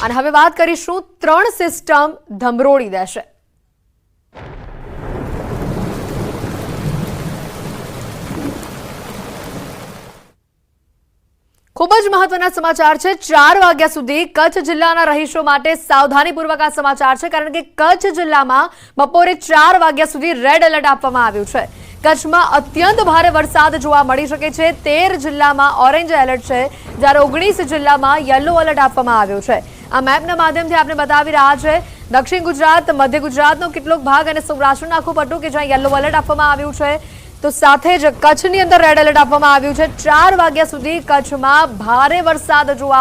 અને હવે વાત કરીશું 3 સિસ્ટમ ધમરોળી દેશે। खूब ज महत्वना समाचार है। 4 वाग्या सुधी कच्छ जिल्लाना रहीशो माटे सावधानीपूर्वक आ समाचार है, कारण के कच्छ जिल्ला में बपोरे 4 वाग्या सुधी रेड एलर्ट आपवामां आव्युं छे। कच्छ में अत्यंत भारे वरसाद जोवा मळी शके छे। 13 जिल्ला में ऑरेंज एलर्ट है, ज्यारे 19 जिल्ला में येलो एलर्ट आपवामां आव्युं छे। आ मैपना माध्यमथी आपने बतावी रह्या छे दक्षिण गुजरात, मध्य गुजरातनो केटलोक भाग अने सौराष्ट्रनुं आखुं पट्टुं के ज्यां येलो एलर्ट आपवामां आव्युं छे। तो साथे ज कच्छनी अंदर रेड एलर्ट आपवामां आव्युं छे। 4 वाग्या सुधी कच्छमां भारे वरसाद जोवा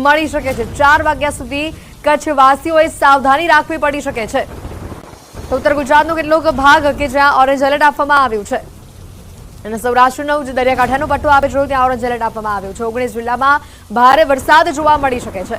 मळी शके छे। 4 वाग्या सुधी कच्छवासीओए सावधानी राखवी पड़ी शके छे। तो उत्तर गुजरातनो केटलोक भाग के ज्यां ऑरेंज एलर्ट आपवामां आव्युं छे અને સૌરાષ્ટ્રનો જે દરિયાકાંઠાનો પટ્ટો આવે છે ત્યાં ઓરેન્જ એલર્ટ આપવામાં આવ્યું છે। 19 જિલ્લામાં ભારે વરસાદ જોવા મળી શકે છે।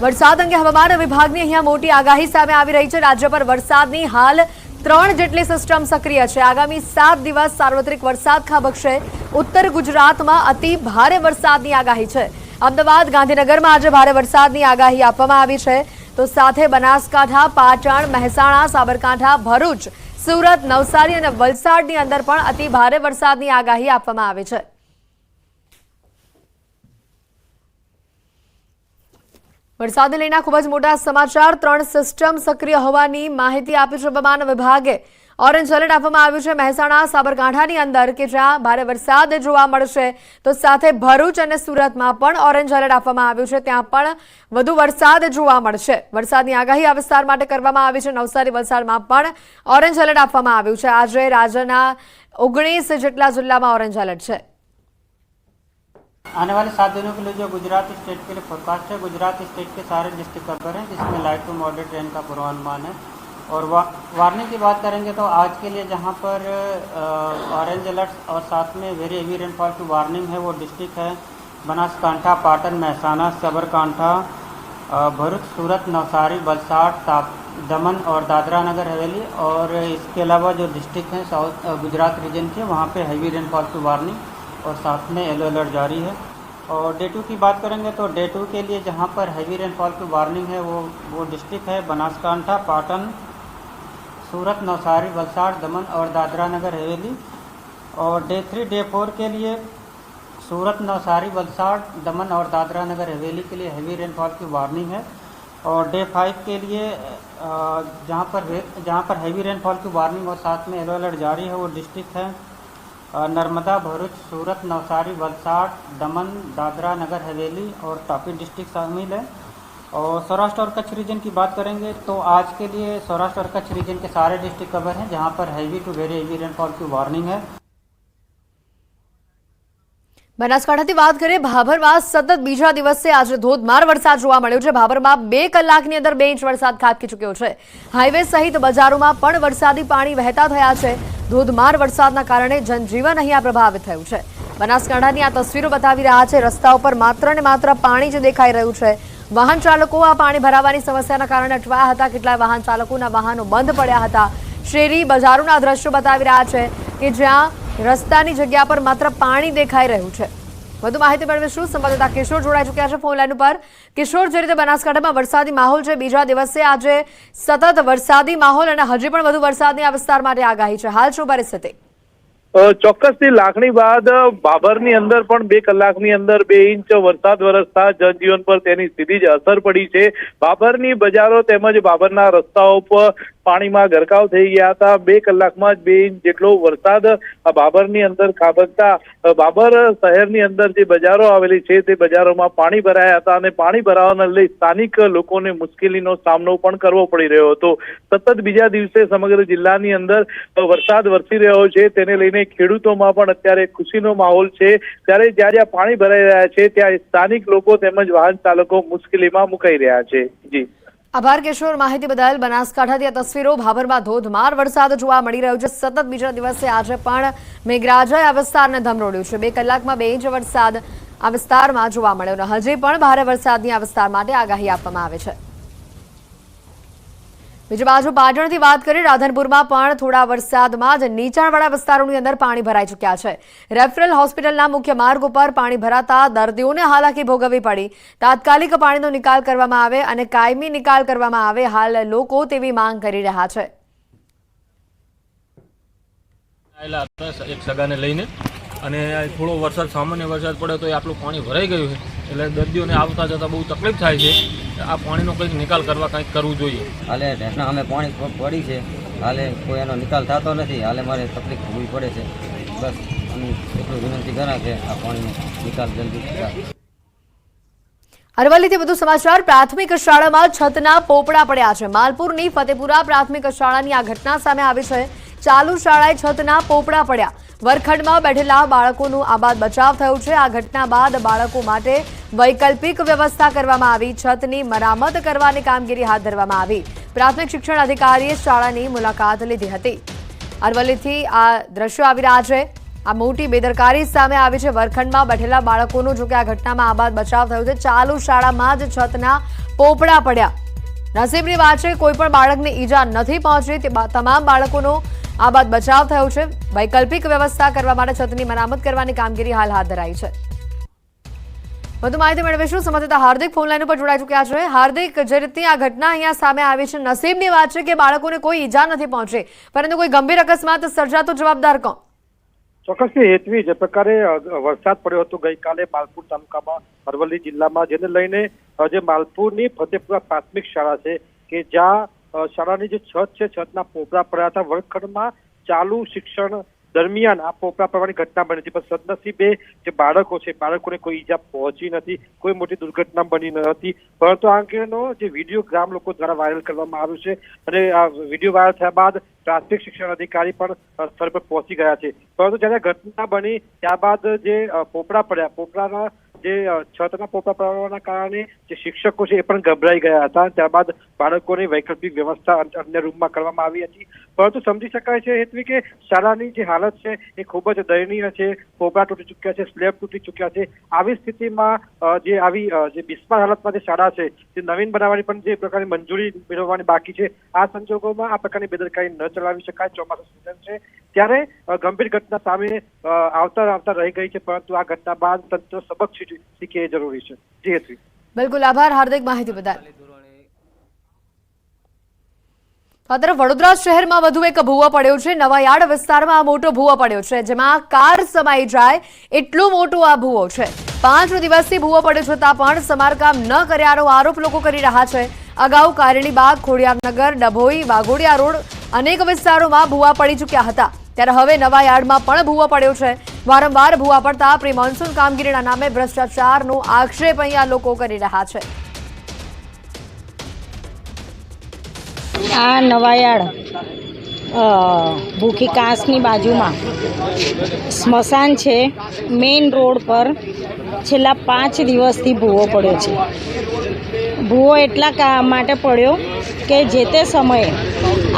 વરસાદ અંગે હવામાન વિભાગની અહીંયા મોટી આગાહી સામે આવી રહી છે। રાજ્ય પર વરસાદની હાલ 3 જેટલી સિસ્ટમ સક્રિય છે। આગામી 7 દિવસ સાર્વત્રિક વરસાદ ખાબકશે। ઉત્તર ગુજરાતમાં અતિ ભારે વરસાદની આગાહી છે। અમદાવાદ, ગાંધીનગરમાં આજે ભારે વરસાદની આગાહી આપવામાં આવી છે। તો સાથે બનાસકાંઠા, પાટણ, મહેસાણા, સાબરકાંઠા, ભરૂચ, सूरत, नवसारी और वलसाडनी अंदर पण अति भारे वरसादनी आगाही आपवामां आवी छे। वरसादने लईने खूब ज मोटा समाचार। 3 सिस्टम सक्रिय होवानी माहिती आपी छे हवामान विभागे। ऑरेंज एलर्ट आपवामां आव्युं छे महेसाणा, साबरकांठानी अंदर के ज्यां भारे वरसाद जोवा मळशे। तो साथे भरूच अने सूरतमां पण ऑरेंज एलर्ट आपवामां आव्युं छे, त्यां पण વધુ વરસાદ જોવા મળશે। વરસાદની આગાહી આ વિસ્તાર માટે કરવામાં આવી છે। નવસારી, વલસાડમાં પણ ઓરેન્જ એલર્ટ આપવામાં આવ્યું છે। આજે રાજ્યના 19 જેટલા જિલ્લામાં ઓરેન્જ એલર્ટ છે। आने वाले 7 दिनों के लिए जो गुजरात स्टेट के लिए फोरकास्ट है, गुजरात स्टेट के सारे डिस्ट्रिक्ट कवर हैं, जिसमें लाइट टू मॉडरेट रेन का पूर्वानुमान है। और वार्निंग की बात करेंगे तो आज के लिए जहां पर ऑरेंज अलर्ट और साथ में वेरी हेवी रेनफॉल की वार्निंग है वो डिस्ट्रिक्ट है बनासकांठा, पाटन, महसाणा, साबरकांठा, भरूच, सूरत, नवसारी, वलसाड, दमन और दादरा नगर हवेली। और इसके अलावा जो डिस्ट्रिक्ट हैं साउथ गुजरात रीजन के, वहाँ पे हैवी रेनफॉल की वार्निंग और साथ में येलो अलर्ट जारी है। और डे 2 की बात करेंगे तो डे 2 के लिए जहाँ पर हैवी रेनफॉल की वार्निंग है वो डिस्ट्रिक्ट है बनासकांठा, पाटन, सूरत, नवसारी, वलसाड, दमन और दादरा नगर हवेली। और डे 3, डे 4 के लिए सूरत, नवसारी, वलसाड, दमन और दादरा नगर हवेली के लिए हैवी रेनफॉल की वार्निंग है। और डे 5 के लिए जहाँ पर हैवी रेनफॉल की वार्निंग और साथ में येलो अलर्ट जारी है वो डिस्ट्रिक्ट है नर्मदा, भरूच, सूरत, नवसारी, वलसाड, दमन, दादरा नगर हवेली और तापी डिस्ट्रिक्ट शामिल है। और सौराष्ट्र और कच्छ रीजन की बात करेंगे तो आज के लिए सौराष्ट्र और कच्छ रीजन के सारे डिस्ट्रिक्ट कवर हैं, जहाँ पर heavy to very heavy rainfall की वार्निंग है। બનાસકાંઠાથી વાત કરીએ। ભાભરમાં સતત બીજા દિવસે આજે ધોધમાર વરસાદ જોવા મળ્યો છે। ભાભરમાં 2 કલાકની અંદર 2 ઇંચ વરસાદ ખાબકી ચૂક્યો છે। હાઈવે સહિત બજારોમાં પણ વરસાદી પાણી વહેતા થયા છે। ધોધમાર વરસાદના કારણે જનજીવન અહીંયા પ્રભાવિત થયું છે। બનાસકાંઠાની આ તસવીરો બતાવી રહ્યા છે। રસ્તાઓ પર માત્ર ને માત્ર પાણી જ દેખાઈ રહ્યું છે। વાહન ચાલકો આ પાણી ભરાવાની સમસ્યાના કારણે અટવાયા હતા। કેટલાય વાહન ચાલકોના વાહનો બંધ પડ્યા હતા। શેરી બજારોના દ્રશ્યો બતાવી રહ્યા છે કે જ્યાં રસ્તાની જગ્યા પર માત્ર પાણી દેખાઈ રહ્યું છે। વધુ માહિતી મેળવીશું। સંવાદદાતા કિશોર જોડાઈ ચૂક્યા છે ફોન લાઈન ઉપર। કિશોર, જે રીતે બનાસકાંઠામાં વરસાદી માહોલ છે, બીજા દિવસે આજે સતત વરસાદી માહોલ અને હજી પણ વધુ વરસાદની આ વિસ્તાર માટે આગાહી છે, હાલ શું પરિસ્થિતિ? ચોક્કસથી લાગણી બાદ ભાભરની અંદર પણ 2 કલાકની અંદર 2 ઇંચ વરસાદ વરસતા જનજીવન પર તેની સીધી જ અસર પડી છે। ભાભરની બજારો તેમજ ભાભરના રસ્તાઓ પર પાણીમાં ગરકાવ થઈ ગયા હતા। 2 કલાકમાં જ 2 ઇંચ જેટલો વરસાદ ભાભરની અંદર ખાબકતા ભાભર શહેરની અંદર જે બજારો આવેલી છે તે બજારોમાં પાણી ભરાયા હતા અને પાણી ભરાવાના લઈ સ્થાનિક લોકોને મુશ્કેલીનો સામનો પણ કરવો પડી રહ્યો હતો। સતત બીજા દિવસે સમગ્ર જિલ્લાની અંદર વરસાદ વરસી રહ્યો છે, તેને લઈને ખેડૂતોમાં પણ અત્યારે ખુશીનો માહોલ છે। ત્યારે જ્યાં જ્યાં પાણી ભરાઈ રહ્યા છે ત્યાં સ્થાનિક લોકો તેમજ વાહન ચાલકો મુશ્કેલીમાં મુકાઈ રહ્યા છે। જી આભાર કિશોર, માહિતી બદલ। બનાસકાંઠાથી આ તસવીરો। ભાભરમાં ધોધમાર વરસાદ જોવા મળી રહ્યો છે। સતત બીજા દિવસે આજે પણ મેઘરાજાએ આ વિસ્તારને ધમરોળ્યું છે। 2 કલાકમાં 2 ઇંચ વરસાદ આ વિસ્તારમાં જોવા મળ્યો અને હજી પણ ભારે વરસાદની આ વિસ્તાર માટે આગાહી આપવામાં આવે છે। બીજી બાજુ પાટણથી વાત કરીએ, રાધનપુરમાં પણ થોડા વરસાદમાં જ નીચાણવાળા વિસ્તારોની અંદર પાણી ભરાઈ ચૂક્યા છે. રેફરલ હોસ્પિટલના મુખ્ય માર્ગ ઉપર પાણી ભરાતા દર્દીઓને હાલાકી ભોગવવી પડી. તાત્કાલિક પાણીનો નિકાલ કરવામાં આવે અને કાયમી નિકાલ કરવામાં આવે, હાલ લોકો તેવી માંગ કરી રહ્યા છે. એક સગાને લઈને અને થોડો વરસાદ સામાન્ય વરસાદ પડે તો આટલું પાણી ભરાઈ ગયું છે, એટલે દર્દીઓને આવતા જતા બહુ તકલીફ થાય છે. આ પાણીનો કંઈક નિકાલ કરવા કંઈક કરવું જોઈએ. હાલે ઢેસના અમે પાણી પડી છે, હાલે કોઈ એનો નિકાલ થતો નથી, હાલે મારે તકલીફ ભોગવવી પડે છે. બસ અમે એટલું વિનંતી કરા કે આ પાણીનો નિકાલ જલ્દી થાય. અરવલ્લીથી વધુ સમાચાર. પ્રાથમિક શાળામાં છતના પોપડા પડ્યા છે. માલપુરની ફતેપુરા પ્રાથમિક શાળાની આ ઘટના સામે આવી છે. ચાલુ શાળાએ છતના પોપડા પડ્યા. વર્ગખંડમાં બેઠેલા બાળકોનું આબાદ બચાવ થયું છે. આ ઘટના બાદ બાળકો માટે વૈકલ્પિક વ્યવસ્થા કરવામાં આવી. છતની મરામત કરવાની કામગીરી હાથ ધરવામાં આવી. પ્રાથમિક શિક્ષણ અધિકારીએ શાળાની મુલાકાત લીધી હતી. અરવલ્લીથી આ દ્રશ્યો આવી રહ્યા છે. આ મોટી બેદરકારી સામે આવી છે. વર્ગખંડમાં બેઠેલા બાળકોનું જો કે આ ઘટનામાં આબાદ બચાવ થયો છે. ચાલુ શાળામાં જ છતના પોપડા પડ્યા. નસીબની વાત છે કોઈ પણ બાળકને ઈજા નથી પહોંચી. તમામ બાળકોનો આબાદ બચાવ થયો છે. વૈકલ્પિક વ્યવસ્થા કરવા માટે છતની મરામત કરવાની કામગીરી હાલ હાથ ધરાઈ છે. વધુ માહિતી મેળવીશું. સંવાદદાતા હાર્દિક ફોનલાઈન ઉપર જોડાઈ ચૂક્યા છે. હાર્દિક, જે રીતની આ ઘટના અહીંયા સામે આવી છે, નસીબની વાત છે કે બાળકોને કોઈ ઈજા નથી પહોંચી, પરંતુ કોઈ ગંભીર અકસ્માત સર્જાતો જવાબદાર કોણ? ચોક્કસથી હેતવી, જે પ્રકારે વરસાદ પડ્યો હતો ગઈકાલે માલપુર તાલુકામાં અરવલ્લી જિલ્લામાં, જેને લઈને જે માલપુરની ફતેપુરા પ્રાથમિક શાળા છે કે જ્યાં શાળાની જે છત છે, છતના પોપડા પડ્યા હતા. વર્ગખંડમાં ચાલુ શિક્ષણ દરમિયાન આ પોપડા પડવાની ઘટના બની હતી, પણ સદનસીબે જે બાળકો છે, બાળકોને કોઈ ઈજા પહોંચી નથી, કોઈ મોટી દુર્ઘટના બની ન હતી. પરંતુ આ અંગેનો જે વિડીયો ગ્રામ લોકો દ્વારા વાયરલ કરવામાં આવ્યો છે અને આ વિડીયો વાયરલ થયા બાદ પ્રાથમિક શિક્ષણ અધિકારી પણ સ્થળ પર પહોંચી ગયા છે. પરંતુ જ્યારે ઘટના બની ત્યારબાદ જે પોપડા પડ્યા, પોપડાના જે છતના પોપડા પડવાના કારણે જે શિક્ષકો છે એ પણ ગભરાઈ ગયા હતા. ત્યારબાદ બાળકોની વૈકલ્પિક વ્યવસ્થા અન્ય રૂમમાં કરવામાં આવી હતી. પરંતુ સમજી શકાય છે હેતવી કે શાળાની જે હાલત છે એ ખૂબ જ દયનીય છે. પોપડા તૂટી ચૂક્યા છે, સ્લેબ તૂટી ચૂક્યા છે. આવી સ્થિતિમાં જે બિસ્માર હાલતમાં જે શાળા છે તે નવીન બનાવવાની પણ જે પ્રકારની મંજૂરી મેળવવાની બાકી છે. આ સંજોગોમાં આ પ્રકારની બેદરકારી ન ચલાવી શકાય. ચોમાસું સિઝન છે ત્યારે ગંભીર ઘટના સામે આવતા રહી ગઈ છે, પરંતુ આ ઘટના બાદ તંત્ર સબક શીખે એ જરૂરી છે. જી હેતવી. બિલકુલ, આભાર હાર્દિક માહિતી બદલ. આ તરફ વડોદરા શહેરમાં વધુ એક ભૂવો પડ્યો છે. નવાયાર્ડ વિસ્તારમાં આ મોટો ભૂવો પડ્યો છે, જેમાં કાર સમાઈ જાય એટલો મોટો આ ભૂવો છે. 5 દિવસથી ભૂવો પડ્યો છતાં પણ સમારકામ ન કર્યાનો આરોપ લોકો કરી રહ્યા છે. અગાઉ કારેલીબાગ, ખોડિયારનગર, ડભોઈ, વાઘોડિયા રોડ અનેક વિસ્તારોમાં ભૂવા પડી ચૂક્યા હતા. ત્યારે હવે નવાયાર્ડમાં પણ ભૂવો પડ્યો છે. વારંવાર ભૂવા પડતા પ્રી મોન્સૂન કામગીરીના નામે ભ્રષ્ટાચારનો આક્ષેપ અહીંયા લોકો કરી રહ્યા છે. આ નવાયાર્ડ ભૂખી કાંસની બાજુમાં સ્મશાન છે. મેઇન રોડ પર છેલ્લા 5 દિવસથી ભૂવો પડ્યો છે. ભૂવો એટલા માટે પડ્યો કે જે તે સમયે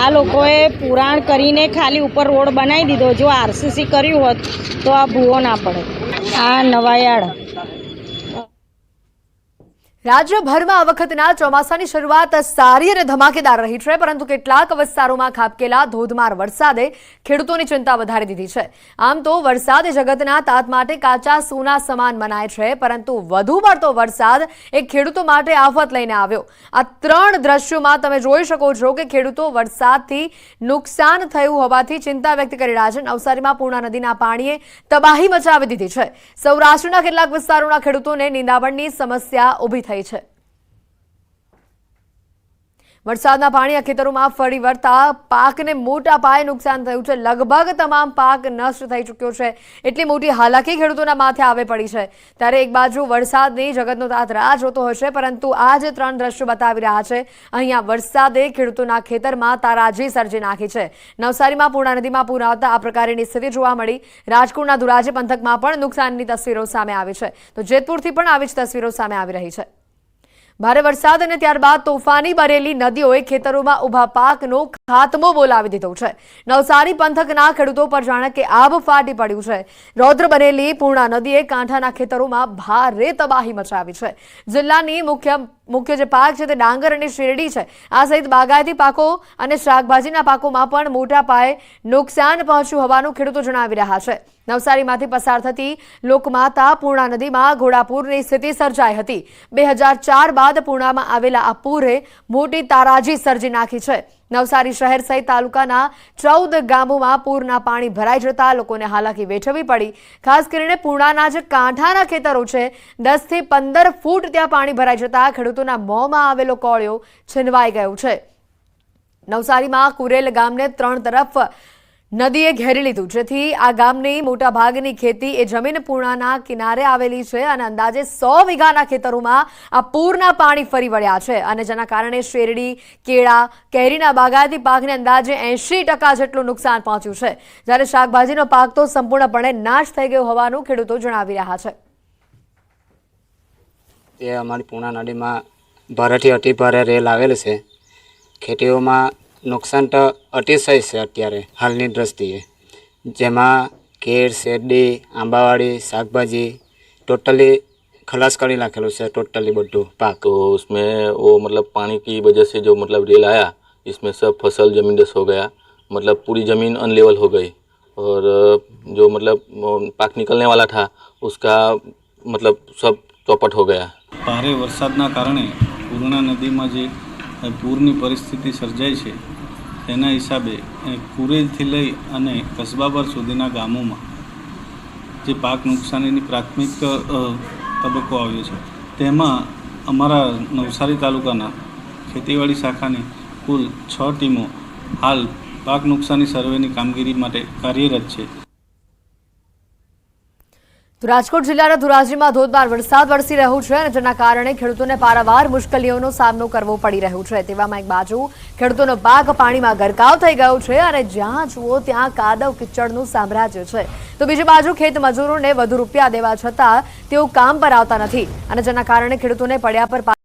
આ લોકોએ પુરાણ કરીને ખાલી ઉપર રોડ બનાવી દીધો. જો આરસીસી કર્યું હોત તો આ ભૂવો ના પડે. આ નવાયાર્ડ રાજ્યભરમાં આ વખતના ચોમાસાની શરૂઆત સારી અને ધમાકેદાર રહી છે, પરંતુ કેટલાક વિસ્તારોમાં ખાબકેલા ધોધમાર વરસાદે ખેડૂતોની ચિંતા વધારી દીધી છે. આમ તો વરસાદ જગતના તાત માટે કાચા સોના સમાન મનાય છે, પરંતુ વધુ પડતો વરસાદ એ ખેડૂતો માટે આફત લઈને આવ્યો. આ 3 દ્રશ્યોમાં તમે જોઈ શકો છો કે ખેડૂતો વરસાદથી નુકસાન થયું હોવાથી ચિંતા વ્યક્ત કરી રહ્યા છે. નવસારીમાં પૂર્ણા નદીના પાણીએ તબાહી મચાવી દીધી છે. સૌરાષ્ટ્રના કેટલાક વિસ્તારોના ખેડૂતોને નિંદામણની સમસ્યા ઊભી થઈ છે. વરસાદના પાણી ખેતરોમાં ફરી વળતા પાકને મોટા પાયે નુકસાન થયું છે. લગભગ તમામ પાક નષ્ટ થઈ ચૂક્યો છે. એટલી મોટી હાલાકી ખેડૂતોના માથે આવે પડી છે. ત્યારે એક બાજુ વરસાદની જગતનો તાત રાહ જોતો હશે, પરંતુ આ જે 3 દ્રશ્યો બતાવી રહ્યા છે, અહીંયા વરસાદે ખેડૂતોના ખેતરમાં તારાજી સર્જી નાખી છે. નવસારીમાં પૂર્ણા નદીમાં પૂર આવતા આ પ્રકારની સ્થિતિ જોવા મળી. રાજકોટના ધોરાજી પંથકમાં પણ નુકસાનની તસવીરો સામે આવી છે, તો જેતપુરથી પણ આવી જ તસવીરો સામે આવી રહી છે. ભારે વરસાદ અને ત્યારબાદ તોફાની બનેલી નદીઓએ ખેતરોમાં ઊભા પાકનો ખાતમો બોલાવી દીધો છે. નવસારી પંથકના ખેડૂતો પર જાણે કે આભ ફાટી પડ્યું છે. રૌદ્ર બનેલી પૂર્ણા નદીએ કાંઠાના ખેતરોમાં ભારે તબાહી મચાવી છે. જિલ્લાની મુખ્ય જે પાક છે તે ડાંગર અને શેરડી છે. આ સહિત બાગાયતી પાકો અને શાકભાજીના પાકોમાં પણ મોટા પાયે નુકસાન પહોંચ્યું હોવાનું ખેડૂતો જણાવી રહ્યા છે. નવસારીમાંથી પસાર થતી લોકમાતા પૂર્ણા નદીમાં ઘોડાપૂરની સ્થિતિ સર્જાઈ હતી. 2004 બાદ પૂર્ણામાં આવેલા આ પૂરે મોટી તારાજી સર્જી નાખી છે. નવસારી શહેર સહિત તાલુકાના 14 ગામોમાં પૂરના પાણી ભરાઈ જતા લોકોને હાલાકી વેઠવી પડી. ખાસ કરીને પૂર્ણાના જે કાંઠાના ખેતરો છે 10 થી 15 ફૂટ ત્યાં પાણી ભરાઈ જતા ખેડૂતોના મોંમાં આવેલો કોળિયો છીનવાઈ ગયો છે. નવસારીમાં કુરેલ ગામને 3 તરફ નદીએ ઘેરી લીધું, જેથી આ ગામની મોટા ભાગની ખેતી એ જમીન પૂર્ણાના કિનારે આવેલી છે અને અંદાજે 100 વીઘાના ખેતરોમાં આ પૂરના પાણી ફરી વળ્યા છે અને જેના કારણે શેરડી, કેળા, કેરીના બાગાયતી પાકને અંદાજે 80% જેટલું નુકસાન પહોંચ્યું છે. જ્યારે શાકભાજીનો પાક તો સંપૂર્ણપણે નાશ થઈ ગયો હોવાનું ખેડૂતો જણાવી રહ્યા છે. એ અમારી પૂર્ણા નદીમાં ભારેથી અતિ ભારે રેલ આવેલ છે. ખેતીઓમાં નુકસાન તો અતિશય છે અત્યારે હાલની દ્રષ્ટિએ, જેમાં કેર, શેરડી, આંબાવાડી, શાકભાજી टोटली खलास कर नाखेलू से टोटली बड्डू पाक। तो उसमें वो मतलब पानी की वजह से जो मतलब रेल आया इसमें सब फसल ज़मींदोज़ हो गया, मतलब पूरी ज़मीन अनलेवल हो गई और जो मतलब पाक निकलने वाला था उसका मतलब सब चौपट हो गया। भारे वरसादना कारणे पूर्णा नदी में जे पूरनी परिस्थिति सर्जाई है तेना हिसाबे कुरेलथी लई अने कसबाबर सुधीना गामोमां जे पाक नुकसानीनी प्राथमिक तबक्को आव्यो छे तेमां अमारा नवसारी तालुकाना खेतीवाड़ी शाखानी कुल 6 टीमों हाल पाक नुकसानी सर्वेनी कामगीरी माटे कार्यरत है। તો રાજકોટ જિલ્લાના ધોરાજીમાં ધોધમાર વરસાદ વરસી રહ્યો છે અને જેના કારણે ખેડૂતોને પારાવાર મુશ્કેલીઓનો સામનો કરવો પડી રહ્યો છે। તેવામાં એક બાજુ ખેડૂતોનો પાક પાણીમાં ગરકાવ થઈ ગયો છે અને જ્યાં જુઓ ત્યાં કાદવ કિચડનું સામ્રાજ્ય છે, તો બીજી બાજુ ખેત મજૂરોને વધુ રૂપિયા દેવા છતાં તેઓ કામ પર આવતા નથી અને જેના કારણે ખેડૂતોને પડ્યા પર